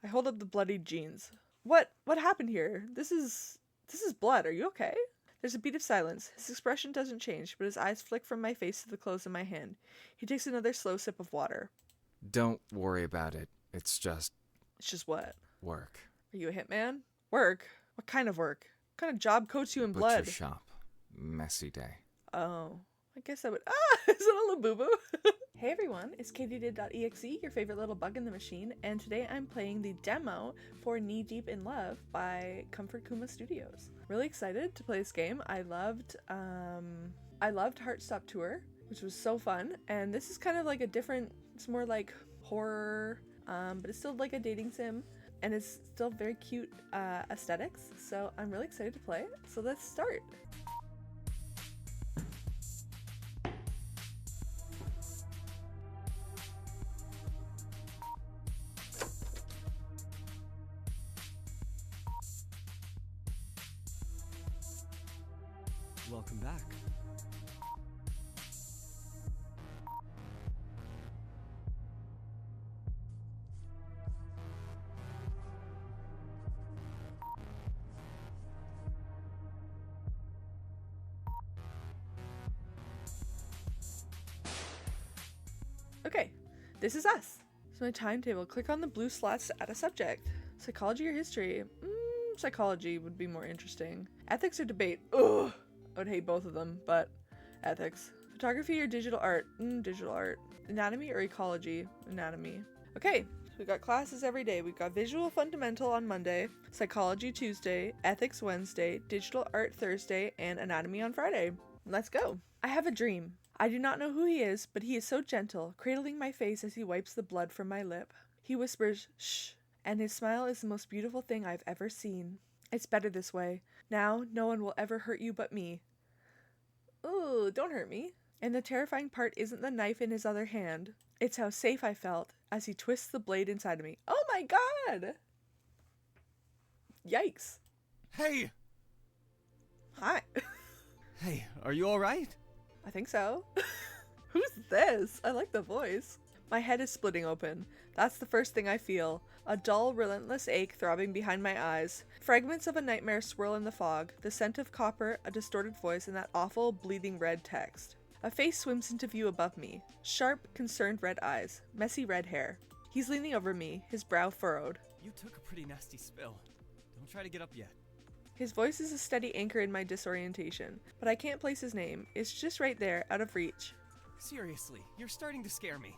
I hold up the bloodied jeans. What happened here? This is blood. Are you okay? There's a beat of silence. His expression doesn't change, but his eyes flick from my face to the clothes in my hand. He takes another slow sip of water. Don't worry about it. It's just It's just what? work. Are you a hitman? Work? What kind of work? What kind of job coats you in Butcher blood? shop. Messy day. Oh, I guess I would. Is it a little boo-boo? Hey everyone, it's cutie.exe, your favorite little bug in the machine, and today I'm playing the demo for Knee Deep in Love by Comfort Kuma Studios. Really excited to play this game. I loved Heartstop Tour, which was so fun, and this is kind of like a different, it's more like horror, but it's still like a dating sim, and it's still very cute aesthetics, so I'm really excited to play it. So let's start. Welcome back. Okay, this is us. So my timetable, click on the blue slots to add a subject. Psychology or history? Psychology would be more interesting. Ethics or debate? Ugh, I would hate both of them, but ethics. Photography or digital art? Digital art. Anatomy or ecology? Anatomy. Okay, so we got classes every day. We've got visual fundamental on Monday, psychology Tuesday, ethics Wednesday, digital art Thursday, and anatomy on Friday. Let's go. I have a dream. I do not know who he is, but he is so gentle, cradling my face as he wipes the blood from my lip. He whispers, shh, and his smile is the most beautiful thing I've ever seen. It's better this way. Now, no one will ever hurt you but me. Ooh, don't hurt me. And the terrifying part isn't the knife in his other hand. It's how safe I felt as he twists the blade inside of me. Oh my god! Yikes. Hey! Hi. Hey, are you alright? I think so. Who's this? I like the voice. My head is splitting open. That's the first thing I feel. A dull, relentless ache throbbing behind my eyes. Fragments of a nightmare swirl in the fog. The scent of copper, a distorted voice, and that awful, bleeding red text. A face swims into view above me. Sharp, concerned red eyes. Messy red hair. He's leaning over me, his brow furrowed. You took a pretty nasty spill. Don't try to get up yet. His voice is a steady anchor in my disorientation, but I can't place his name. It's just right there, out of reach. Seriously, you're starting to scare me.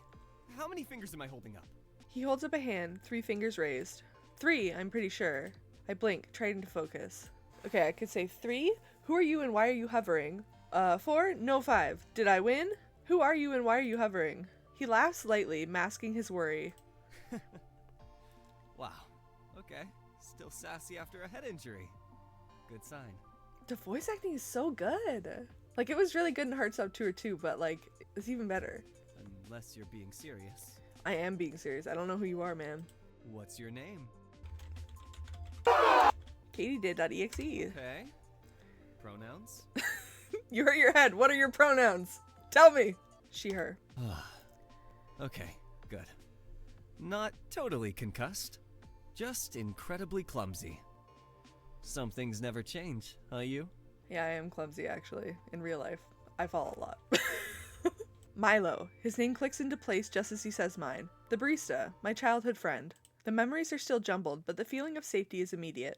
How many fingers am I holding up? He holds up a hand, 3 fingers raised. 3, I'm pretty sure. I blink, trying to focus. Okay, I could say 3. Who are you and why are you hovering? 4? No, 5. Did I win? Who are you and why are you hovering? He laughs lightly, masking his worry. Wow. Okay. Still sassy after a head injury. Good sign. The voice acting is so good. Like, it was really good in Heartstop Tour too, but like, it's even better. Unless you're being serious. I am being serious. I don't know who you are, man. What's your name? Katie.exe. Okay. Pronouns? You hurt your head. What are your pronouns? Tell me. She, her. Okay, good. Not totally concussed. Just incredibly clumsy. Some things never change, huh you? Yeah, I am clumsy actually, in real life. I fall a lot. Milo. His name clicks into place just as he says mine. The barista, my childhood friend. The memories are still jumbled, but the feeling of safety is immediate.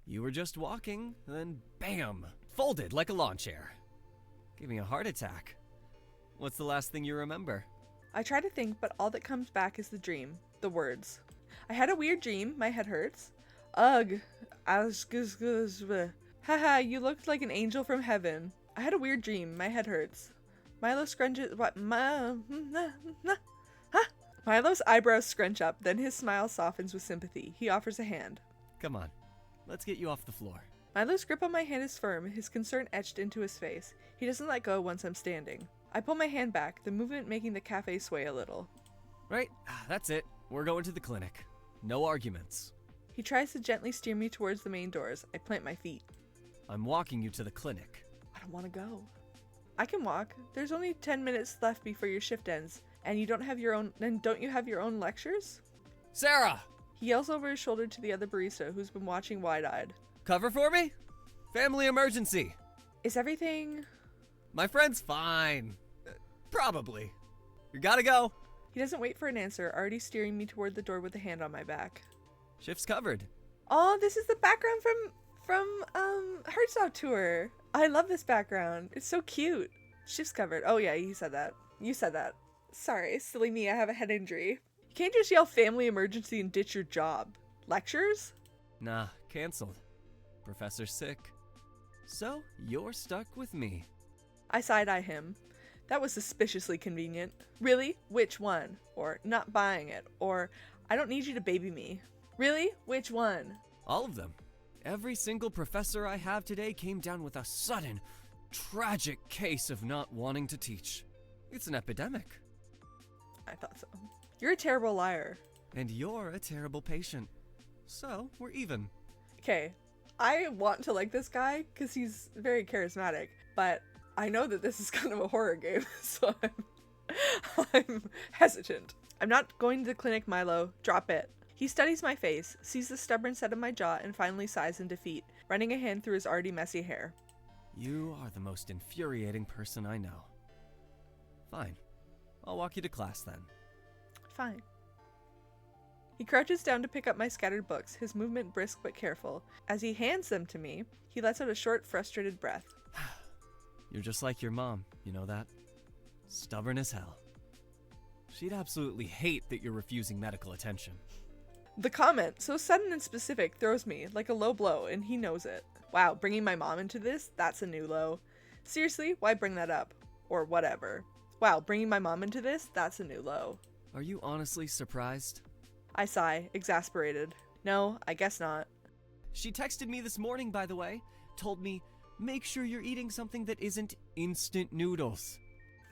You were just walking, then bam! Folded like a lawn chair. Gave me a heart attack. What's the last thing you remember? I try to think, but all that comes back is the dream. The words. I had a weird dream. My head hurts. Ugh. Haha, you looked like an angel from heaven. I had a weird dream. My head hurts. Milo scrunches. What? Milo's eyebrows scrunch up, then his smile softens with sympathy. He offers a hand. Come on, let's get you off the floor. Milo's grip on my hand is firm, his concern etched into his face. He doesn't let go once I'm standing. I pull my hand back, the movement making the cafe sway a little. Right, that's it. We're going to the clinic. No arguments. He tries to gently steer me towards the main doors. I plant my feet. I'm walking you to the clinic. I don't want to go. I can walk. There's only 10 minutes left before your shift ends, and you don't have your own. And don't you have your own lectures? Sarah! He yells over his shoulder to the other barista, who's been watching wide-eyed. Cover for me? Family emergency. Is everything... My friend's fine. Probably. You gotta go. He doesn't wait for an answer, already steering me toward the door with a hand on my back. Shift's covered. Oh, this is the background from Heartstop Tour. I love this background. It's so cute. Shift's covered. Oh yeah, you said that. You said that. Sorry, silly me, I have a head injury. You can't just yell family emergency and ditch your job. Lectures? Nah, canceled. Professor's sick. So, you're stuck with me. I side-eye him. That was suspiciously convenient. Really? Which one? Or not buying it. Or I don't need you to baby me. Really? Which one? All of them. Every single professor I have today came down with a sudden, tragic case of not wanting to teach. It's an epidemic. I thought so. You're a terrible liar. And you're a terrible patient. So, we're even. Okay, I want to like this guy because he's very charismatic, but I know that this is kind of a horror game, so I'm hesitant. I'm not going to the clinic, Milo. Drop it. He studies my face, sees the stubborn set of my jaw, and finally sighs in defeat, running a hand through his already messy hair. You are the most infuriating person I know. Fine. I'll walk you to class then. Fine. He crouches down to pick up my scattered books, his movement brisk but careful. As he hands them to me, he lets out a short, frustrated breath. You're just like your mom, you know that? Stubborn as hell. She'd absolutely hate that you're refusing medical attention. The comment, so sudden and specific, throws me like a low blow, and he knows it. Wow, bringing my mom into this? That's a new low. Seriously, why bring that up? Or whatever. Wow, bringing my mom into this? That's a new low. Are you honestly surprised? I sigh, exasperated. No, I guess not. She texted me this morning, by the way. Told me, make sure you're eating something that isn't instant noodles.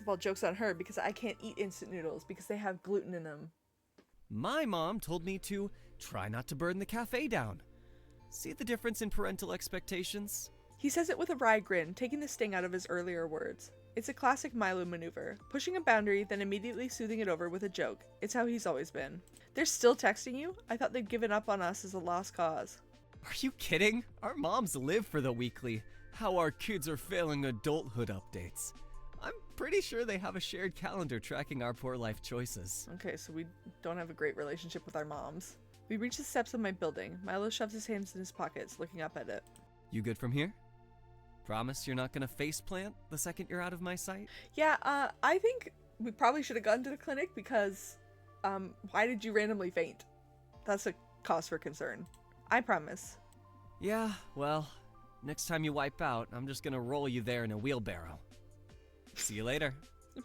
Well, joke's on her, because I can't eat instant noodles because they have gluten in them. My mom told me to try not to burn the cafe down. See the difference in parental expectations? He says it with a wry grin, taking the sting out of his earlier words. It's a classic Milo maneuver, pushing a boundary, then immediately soothing it over with a joke. It's how he's always been. They're still texting you? I thought they'd given up on us as a lost cause. Are you kidding? Our moms live for the weekly "How our kids are failing adulthood" updates. I'm pretty sure they have a shared calendar tracking our poor life choices. Okay, so we don't have a great relationship with our moms. We reach the steps of my building. Milo shoves his hands in his pockets, looking up at it. You good from here? Promise you're not gonna faceplant the second you're out of my sight? Yeah, I think we probably should have gone to the clinic because, why did you randomly faint? That's a cause for concern. I promise. Yeah, well, next time you wipe out, I'm just gonna roll you there in a wheelbarrow. See you later.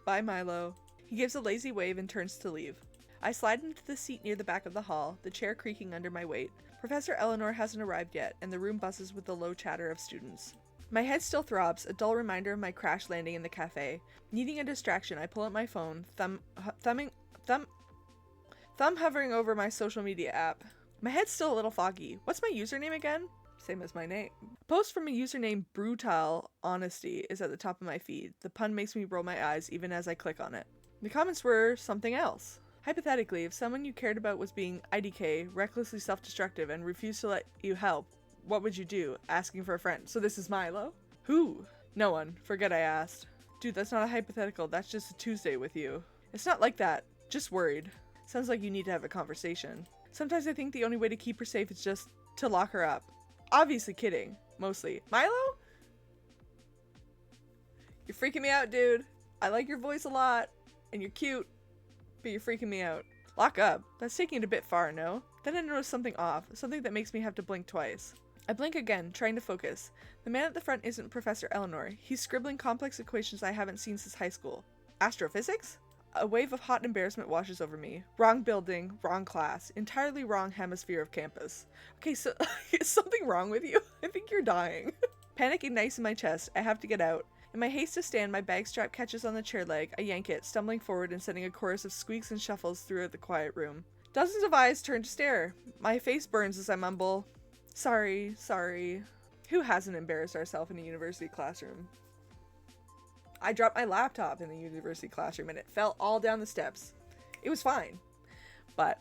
Bye, Milo. He gives a lazy wave and turns to leave. I slide into the seat near the back of the hall, the chair creaking under my weight. Professor Eleanor hasn't arrived yet, and the room buzzes with the low chatter of students. My head still throbs, a dull reminder of my crash landing in the cafe. Needing a distraction, I pull out my phone, thumb hovering over my social media app. My head's still a little foggy. What's my username again? Same as my name. A post from a user named Brutal Honesty is at the top of my feed. The pun makes me roll my eyes even as I click on it. The comments were something else. Hypothetically, if someone you cared about was being IDK, recklessly self-destructive, and refused to let you help, what would you do? Asking for a friend. So this is Milo? Who? No one. Forget I asked. Dude, that's not a hypothetical. That's just a Tuesday with you. It's not like that. Just worried. Sounds like you need to have a conversation. Sometimes I think the only way to keep her safe is just to lock her up. Obviously kidding. Mostly. Milo? You're freaking me out, dude. I like your voice a lot. And you're cute. But you're freaking me out. Lock up? That's taking it a bit far, no? Then I notice something off. Something that makes me have to blink twice. I blink again, trying to focus. The man at the front isn't Professor Eleanor. He's scribbling complex equations I haven't seen since high school. Astrophysics? A wave of hot embarrassment washes over me. Wrong building, wrong class, entirely wrong hemisphere of campus. Okay, so is something wrong with you? I think you're dying. Panic ignites in my chest. I have to get out. In my haste to stand, my bag strap catches on the chair leg. I yank it, stumbling forward and sending a chorus of squeaks and shuffles throughout the quiet room. Dozens of eyes turn to stare. My face burns as I mumble, sorry, sorry. Who hasn't embarrassed ourselves in a university classroom? I dropped my laptop in the university classroom and it fell all down the steps. It was fine, but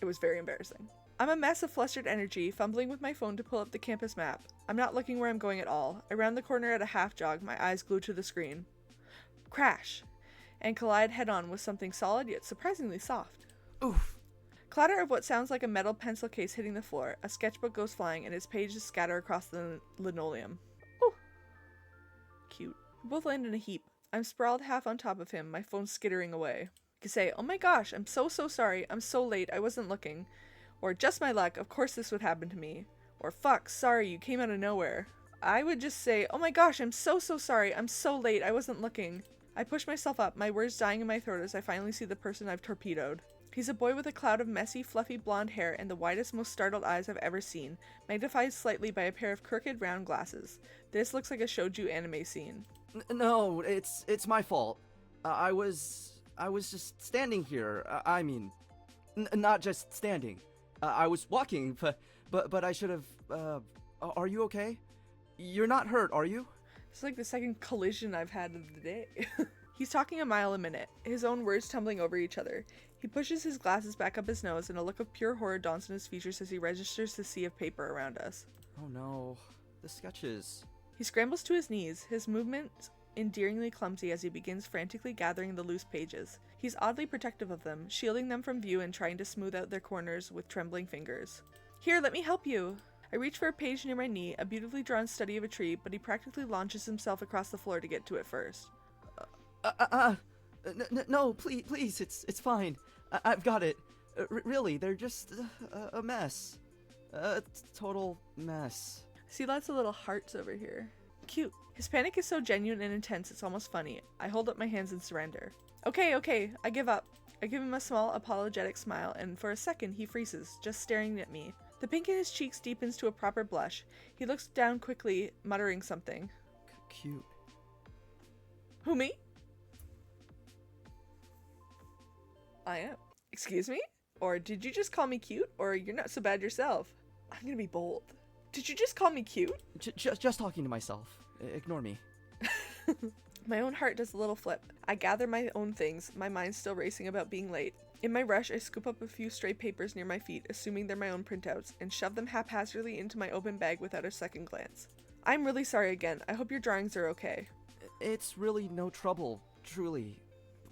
it was very embarrassing. I'm a mess of flustered energy, fumbling with my phone to pull up the campus map. I'm not looking where I'm going at all. I round the corner at a half jog, my eyes glued to the screen. Crash! And collide head-on with something solid yet surprisingly soft. Oof. Clatter of what sounds like a metal pencil case hitting the floor. A sketchbook goes flying and its pages scatter across the linoleum. Oh, cute. We both land in a heap. I'm sprawled half on top of him, my phone skittering away. I could say, oh my gosh, I'm so sorry, I'm so late, I wasn't looking. Or just my luck, of course this would happen to me. Or fuck, sorry, you came out of nowhere. I would just say, oh my gosh, I'm so sorry, I'm so late, I wasn't looking. I push myself up, my words dying in my throat as I finally see the person I've torpedoed. He's a boy with a cloud of messy, fluffy blonde hair and the widest, most startled eyes I've ever seen, magnified slightly by a pair of crooked, round glasses. This looks like a shoujo anime scene. No, it's my fault. I was just standing here. Not just standing. I was walking, but I should have. Are you okay? You're not hurt, are you? It's like the second collision I've had of the day. He's talking a mile a minute, his own words tumbling over each other. He pushes his glasses back up his nose and a look of pure horror dawns on his features as he registers the sea of paper around us. Oh no, the sketches. He scrambles to his knees, his movements endearingly clumsy as he begins frantically gathering the loose pages. He's oddly protective of them, shielding them from view and trying to smooth out their corners with trembling fingers. Here, let me help you! I reach for a page near my knee, a beautifully drawn study of a tree, but he practically launches himself across the floor to get to it first. No, please, it's fine. I've got it. Really, they're just a mess. A total mess. See lots of little hearts over here. Cute. His panic is so genuine and intense it's almost funny. I hold up my hands in surrender. Okay, I give up. I give him a small apologetic smile and for a second he freezes, just staring at me. The pink in his cheeks deepens to a proper blush. He looks down quickly, muttering something. Cute. Who, me? I am. Excuse me? Or did you just call me cute? Or you're not so bad yourself? I'm gonna be bold. Did you just call me cute? Just talking to myself. Ignore me. My own heart does a little flip. I gather my own things, my mind still racing about being late. In my rush, I scoop up a few stray papers near my feet, assuming they're my own printouts, and shove them haphazardly into my open bag without a second glance. I'm really sorry again. I hope your drawings are okay. It's really no trouble, truly.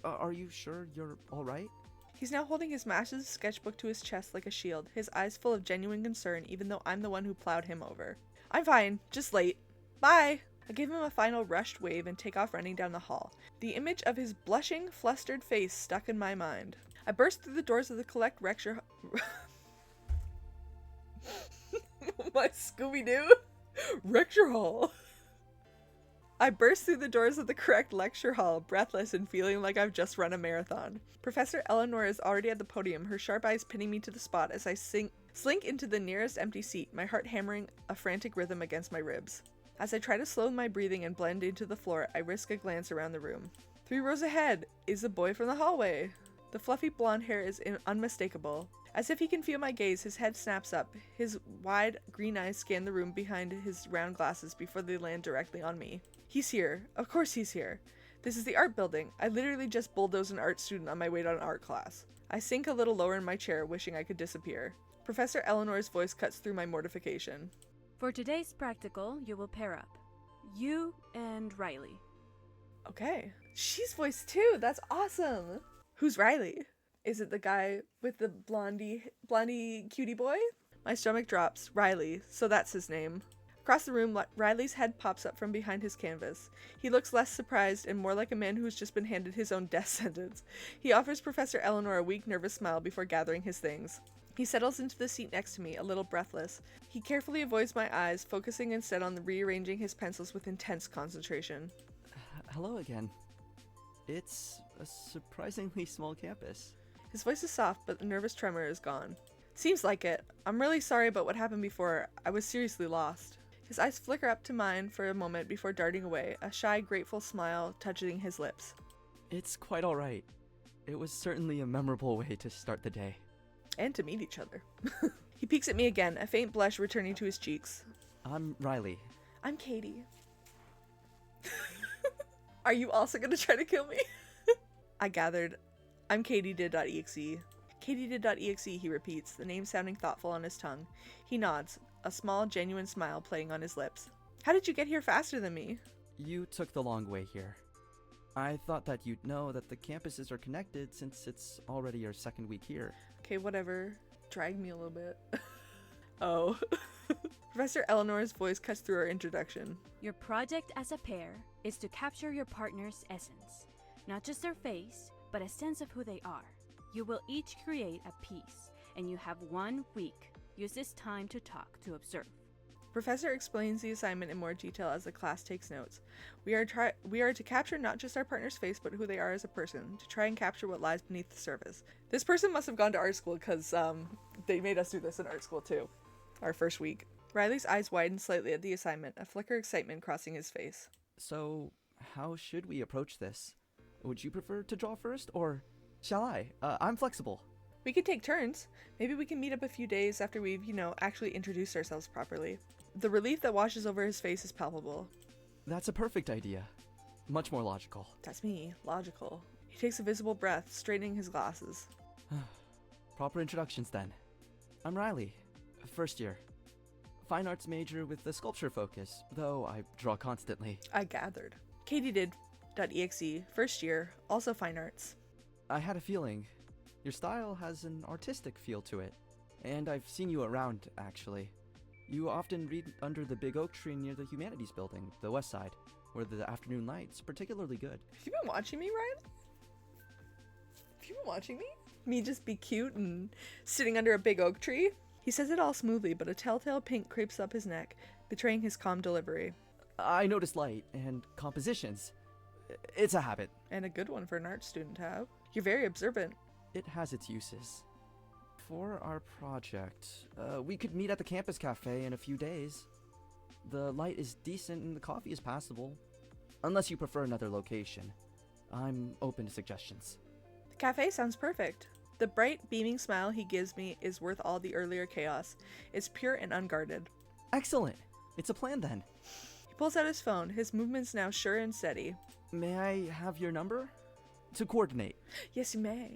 Are you sure you're alright? He's now holding his massive sketchbook to his chest like a shield, his eyes full of genuine concern even though I'm the one who plowed him over. I'm fine, just late. Bye! I give him a final rushed wave and take off running down the hall, the image of his blushing, flustered face stuck in my mind. I burst through the doors of the collect lecture my Scooby-Doo? Lecture hall! I burst through the doors of the correct lecture hall, breathless and feeling like I've just run a marathon. Professor Eleanor is already at the podium, her sharp eyes pinning me to the spot as I slink into the nearest empty seat, my heart hammering a frantic rhythm against my ribs. As I try to slow my breathing and blend into the floor, I risk a glance around the room. 3 rows ahead is the boy from the hallway. The fluffy blonde hair is unmistakable. As if he can feel my gaze, his head snaps up. His wide green eyes scan the room behind his round glasses before they land directly on me. He's here. Of course he's here. This is the art building. I literally just bulldozed an art student on my way to an art class. I sink a little lower in my chair, wishing I could disappear. Professor Eleanor's voice cuts through my mortification. For today's practical, you will pair up. You and Riley. Okay. She's voiced too. That's awesome. Who's Riley? Is it the guy with the blondie cutie boy? My stomach drops. Riley. So that's his name. Across the room, Riley's head pops up from behind his canvas. He looks less surprised and more like a man who's just been handed his own death sentence. He offers Professor Eleanor a weak, nervous smile before gathering his things. He settles into the seat next to me, a little breathless. He carefully avoids my eyes, focusing instead on rearranging his pencils with intense concentration. Hello again. It's a surprisingly small campus. His voice is soft, but the nervous tremor is gone. Seems like it. I'm really sorry about what happened before. I was seriously lost. His eyes flicker up to mine for a moment before darting away, a shy, grateful smile touching his lips. It's quite alright. It was certainly a memorable way to start the day. And to meet each other. He peeks at me again, a faint blush returning to his cheeks. I'm Riley. I'm Katie. Are you also gonna try to kill me? I gathered. I'm Katie did.exe. Cutie.exe, he repeats, the name sounding thoughtful on his tongue. He nods, a small, genuine smile playing on his lips. How did you get here faster than me? You took the long way here. I thought that you'd know that the campuses are connected since it's already your second week here. Okay, whatever. Drag me a little bit. Oh. Professor Eleanor's voice cuts through our introduction. Your project as a pair is to capture your partner's essence. Not just their face, but a sense of who they are. You will each create a piece, and you have 1 week. Use this time to talk, to observe. Professor explains the assignment in more detail as the class takes notes. We are to capture not just our partner's face, but who they are as a person, to try and capture what lies beneath the surface. This person must have gone to art school because they made us do this in art school too. Our first week. Riley's eyes widen slightly at the assignment, a flicker of excitement crossing his face. So, how should we approach this? Would you prefer to draw first, or shall I? I'm flexible. We could take turns. Maybe we can meet up a few days after we've, actually introduced ourselves properly. The relief that washes over his face is palpable. That's a perfect idea. Much more logical. That's me. Logical. He takes a visible breath, straightening his glasses. Proper introductions then. I'm Riley, first year. Fine arts major with a sculpture focus, though I draw constantly. I gathered. Katie.exe, first year, also fine arts. I had a feeling. Your style has an artistic feel to it. And I've seen you around, actually. You often read under the big oak tree near the Humanities Building, the west side, where the afternoon light's particularly good. Have you been watching me, Riley? Have you been watching me? Me just be cute and sitting under a big oak tree? He says it all smoothly, but a telltale pink creeps up his neck, betraying his calm delivery. I notice light and compositions. It's a habit. And a good one for an art student to have. You're very observant. It has its uses. For our project, we could meet at the campus cafe in a few days. The light is decent and the coffee is passable. Unless you prefer another location. I'm open to suggestions. The cafe sounds perfect. The bright, beaming smile he gives me is worth all the earlier chaos. It's pure and unguarded. Excellent! It's a plan then. He pulls out his phone, his movements now sure and steady. May I have your number? To coordinate. Yes, you may.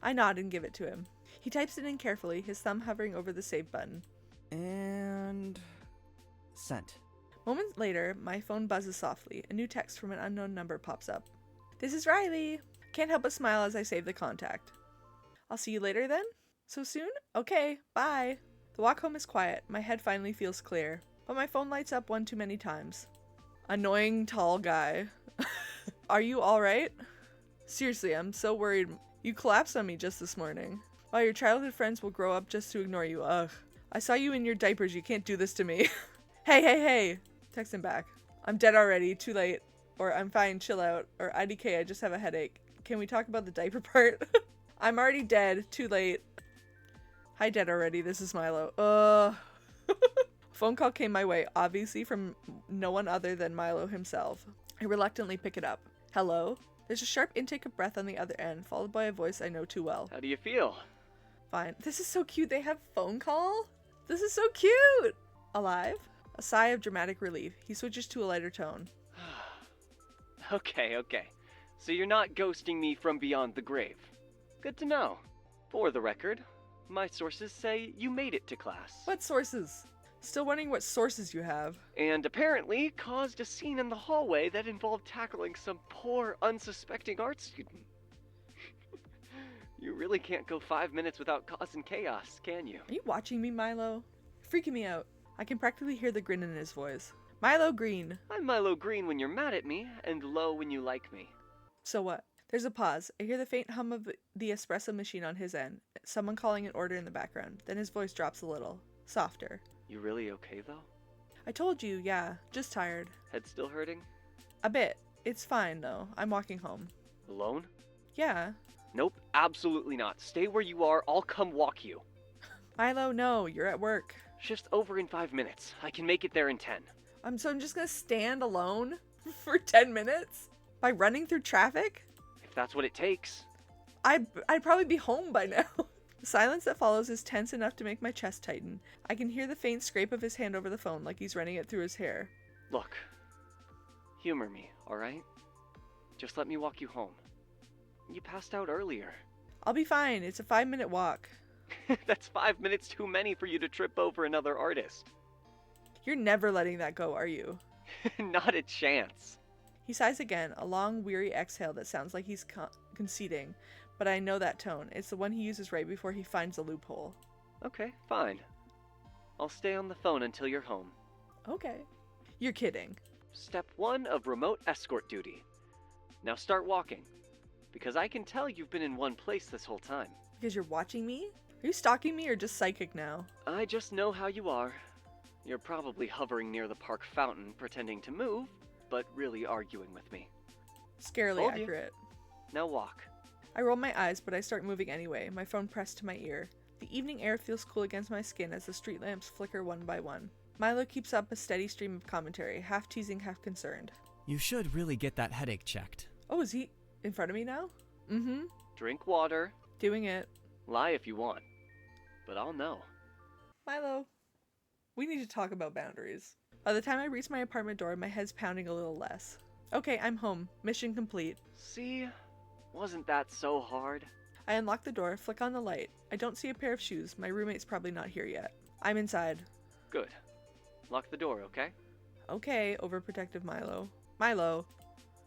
I nod and give it to him. He types it in carefully, his thumb hovering over the save button. And... sent. Moments later, my phone buzzes softly. A new text from an unknown number pops up. This is Riley! Can't help but smile as I save the contact. I'll see you later then? So soon? Okay, bye. The walk home is quiet. My head finally feels clear. But my phone lights up one too many times. Annoying tall guy. Are you alright? Seriously, I'm so worried. You collapsed on me just this morning. While your childhood friends will grow up just to ignore you. Ugh. I saw you in your diapers. You can't do this to me. Hey. Text him back. I'm dead already. Too late. Or I'm fine. Chill out. Or IDK. I just have a headache. Can we talk about the diaper part? I'm already dead. Too late. Hi, dead already. This is Milo. Phone call came my way, obviously from no one other than Milo himself. I reluctantly pick it up. Hello? There's a sharp intake of breath on the other end, followed by a voice I know too well. How do you feel? Fine. This is so cute. They have phone call? This is so cute! Alive? A sigh of dramatic relief. He switches to a lighter tone. Okay. So you're not ghosting me from beyond the grave. Good to know. For the record, my sources say you made it to class. What sources? Still wondering what sources you have. And apparently caused a scene in the hallway that involved tackling some poor, unsuspecting art student. You really can't go 5 minutes without causing chaos, can you? Are you watching me, Milo? You're freaking me out. I can practically hear the grin in his voice. Milo Green. I'm Milo Green when you're mad at me, and low when you like me. So what? There's a pause. I hear the faint hum of the espresso machine on his end. Someone calling an order in the background. Then his voice drops a little. Softer. You really okay, though? I told you, yeah. Just tired. Head still hurting? A bit. It's fine, though. I'm walking home. Alone? Yeah. Nope, absolutely not. Stay where you are, I'll come walk you. Milo, no. You're at work. Shift's over in 5 minutes. I can make it there in 10. I'm just gonna stand alone for 10 minutes? By running through traffic? If that's what it takes. I'd probably be home by now. The silence that follows is tense enough to make my chest tighten. I can hear the faint scrape of his hand over the phone like he's running it through his hair. Look, humor me, alright? Just let me walk you home. You passed out earlier. I'll be fine. It's a 5-minute walk. That's 5 minutes too many for you to trip over another artist. You're never letting that go, are you? Not a chance. He sighs again, a long, weary exhale that sounds like he's conceding, but I know that tone. It's the one he uses right before he finds a loophole. Okay, fine. I'll stay on the phone until you're home. Okay. You're kidding. Step 1 of remote escort duty. Now start walking, because I can tell you've been in one place this whole time. Because you're watching me? Are you stalking me or just psychic now? I just know how you are. You're probably hovering near the park fountain, pretending to move, but really arguing with me. Scarily Told you. accurate. Now walk. I roll my eyes, but I start moving anyway, my phone pressed to my ear. The evening air feels cool against my skin as the street lamps flicker one by one. Milo keeps up a steady stream of commentary, half teasing, half concerned. You should really get that headache checked. Oh, is he in front of me now? Mm-hmm. Drink water. Doing it. Lie if you want. But I'll know. Milo, we need to talk about boundaries. By the time I reach my apartment door, my head's pounding a little less. Okay, I'm home. Mission complete. See? Wasn't that so hard? I unlock the door, flick on the light. I don't see a pair of shoes. My roommate's probably not here yet. I'm inside. Good. Lock the door, okay? Okay, overprotective Milo. Milo.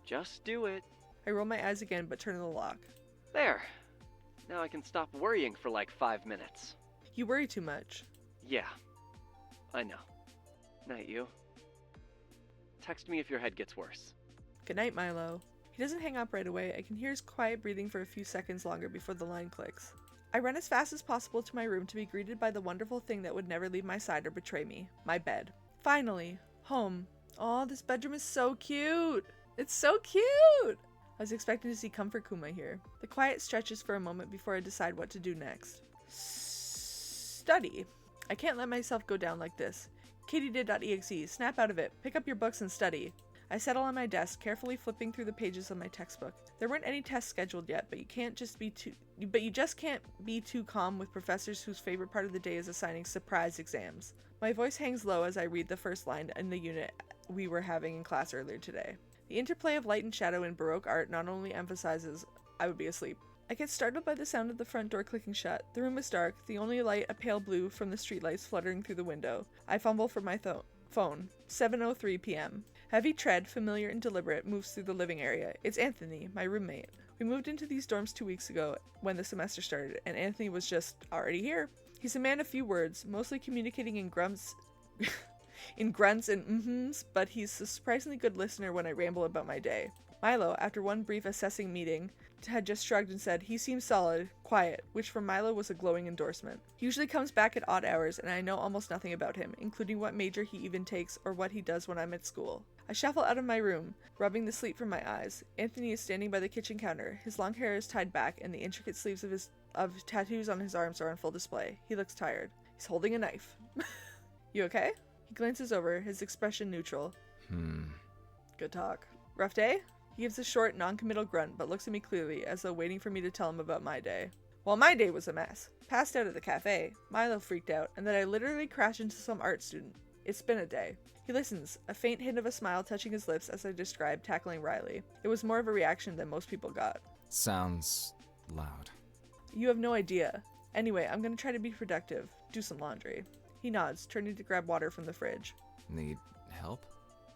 Just do it. I roll my eyes again, but turn the lock. There. Now I can stop worrying for like 5 minutes. You worry too much. Yeah. I know. Night, you. Text me if your head gets worse. Good night, Milo. He doesn't hang up right away. I can hear his quiet breathing for a few seconds longer before the line clicks. I run as fast as possible to my room to be greeted by the wonderful thing that would never leave my side or betray me. My bed. Finally. Home. Aw, this bedroom is so cute. It's so cute! I was expecting to see Comfort Kuma here. The quiet stretches for a moment before I decide what to do next. Study. I can't let myself go down like this. Katydid.exe. Snap out of it. Pick up your books and study. I settle on my desk, carefully flipping through the pages of my textbook. There weren't any tests scheduled yet, but you just can't be too calm with professors whose favorite part of the day is assigning surprise exams. My voice hangs low as I read the first line in the unit we were having in class earlier today. The interplay of light and shadow in Baroque art not only emphasizes I would be asleep. I get startled by the sound of the front door clicking shut. The room is dark, the only light a pale blue from the streetlights fluttering through the window. I fumble for my phone. 7:03 p.m. Heavy tread, familiar and deliberate, moves through the living area. It's Anthony, my roommate. We moved into these dorms 2 weeks ago when the semester started, and Anthony was just already here. He's a man of few words, mostly communicating in grunts and mm-hms, but he's a surprisingly good listener when I ramble about my day. Milo, after one brief assessing meeting, had just shrugged and said, he seems solid, quiet, which for Milo was a glowing endorsement. He usually comes back at odd hours, and I know almost nothing about him, including what major he even takes or what he does when I'm at school. I shuffle out of my room, rubbing the sleep from my eyes. Anthony is standing by the kitchen counter. His long hair is tied back, and the intricate sleeves of tattoos on his arms are on full display. He looks tired. He's holding a knife. You okay? He glances over, his expression neutral. Good talk. Rough day? He gives a short, non-committal grunt, but looks at me clearly, as though waiting for me to tell him about my day. Well, my day was a mess. Passed out at the cafe. Milo freaked out, and then I literally crashed into some art student. It's been a day. He listens, a faint hint of a smile touching his lips as I described tackling Riley. It was more of a reaction than most people got. Sounds loud. You have no idea. Anyway, I'm gonna try to be productive. Do some laundry. He nods, turning to grab water from the fridge. Need help?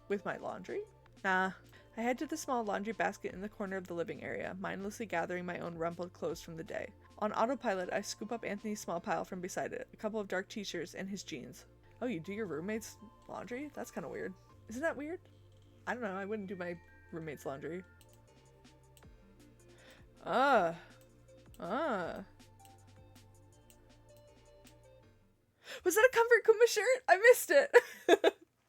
With my laundry? Nah. I head to the small laundry basket in the corner of the living area, mindlessly gathering my own rumpled clothes from the day. On autopilot, I scoop up Anthony's small pile from beside it, a couple of dark t-shirts and his jeans. Oh, you do your roommate's laundry? That's kind of weird. Isn't that weird? I don't know, I wouldn't do my roommate's laundry. Was that a Comfort Kuma shirt? I missed it!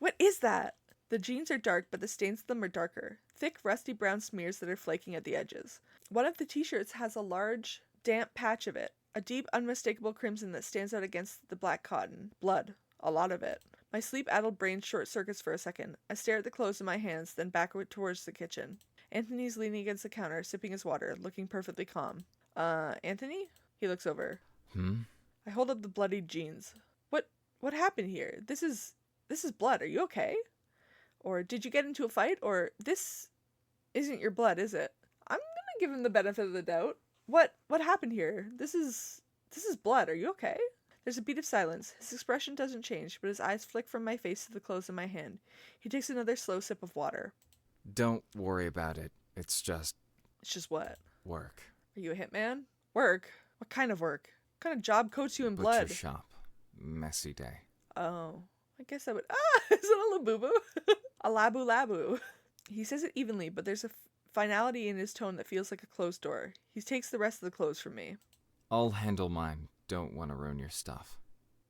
What is that? The jeans are dark, but the stains of them are darker. Thick, rusty brown smears that are flaking at the edges. One of the t-shirts has a large, damp patch of it. A deep, unmistakable crimson that stands out against the black cotton. Blood. A lot of it. My sleep-addled brain short-circuits for a second. I stare at the clothes in my hands, then backward towards the kitchen. Anthony's leaning against the counter, sipping his water, looking perfectly calm. Anthony? He looks over. I hold up the bloodied jeans. What happened here? This is blood. Are you okay? Or did you get into a fight? Or this isn't your blood, is it? I'm gonna give him the benefit of the doubt. What happened here? This is blood. Are you okay? There's a beat of silence. His expression doesn't change, but his eyes flick from my face to the clothes in my hand. He takes another slow sip of water. Don't worry about it. It's just It's just what? work. Are you a hitman? Work? What kind of work? What kind of job coats you in Butcher blood? shop. Messy day. Oh, I guess I would. Ah, is it a labubu? A labu labu. He says it evenly, but there's a finality in his tone that feels like a closed door. He takes the rest of the clothes from me. I'll handle mine. Don't want to ruin your stuff.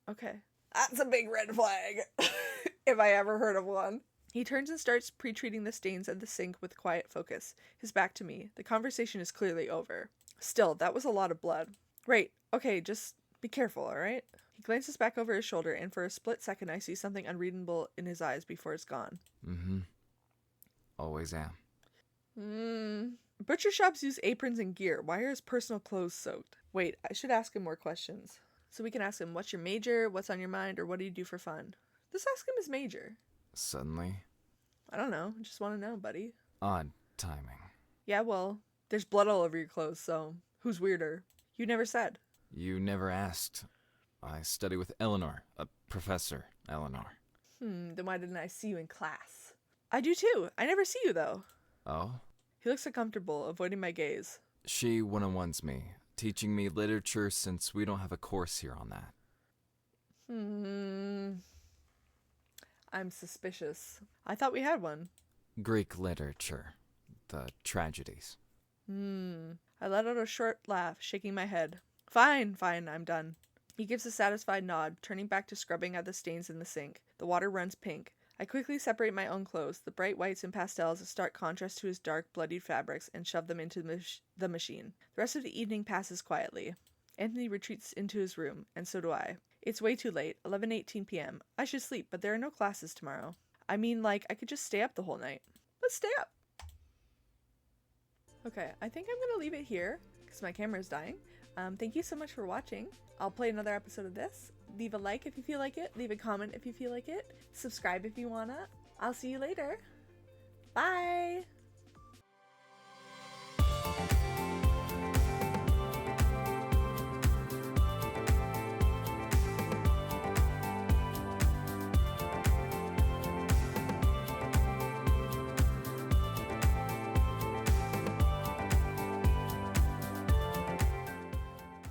Okay. That's a big red flag. If I ever heard of one. He turns and starts pre-treating the stains at the sink with quiet focus, his back to me. The conversation is clearly over. Still, that was a lot of blood. Right, okay, just be careful, alright? He glances back over his shoulder, and for a split second I see something unreadable in his eyes before it's gone. Mm-hmm. Always am. Butcher shops use aprons and gear. Why are his personal clothes soaked? Wait, I should ask him more questions. So we can ask him, what's your major, what's on your mind, or what do you do for fun? Let's ask him his major. Suddenly. I don't know, just want to know, buddy. Odd timing. Yeah, well, there's blood all over your clothes, so who's weirder? You never said. You never asked. I study with Eleanor, a professor, Eleanor. Then why didn't I see you in class? I do too. I never see you, though. Oh? He looks uncomfortable, avoiding my gaze. She one-on-ones me, teaching me literature since we don't have a course here on that. I'm suspicious. I thought we had one. Greek literature. The tragedies. I let out a short laugh, shaking my head. Fine, I'm done. He gives a satisfied nod, turning back to scrubbing at the stains in the sink. The water runs pink. I quickly separate my own clothes, the bright whites and pastels a stark contrast to his dark, bloodied fabrics, and shove them into the machine. The rest of the evening passes quietly. Anthony retreats into his room, and so do I. It's way too late, 11:18 p.m. I should sleep, but there are no classes tomorrow. I mean, like, I could just stay up the whole night. Let's stay up! Okay, I think I'm gonna leave it here, because my camera is dying. Thank you so much for watching. I'll play another episode of this. Leave a like if you feel like it. Leave a comment if you feel like it. Subscribe if you wanna. I'll see you later. Bye!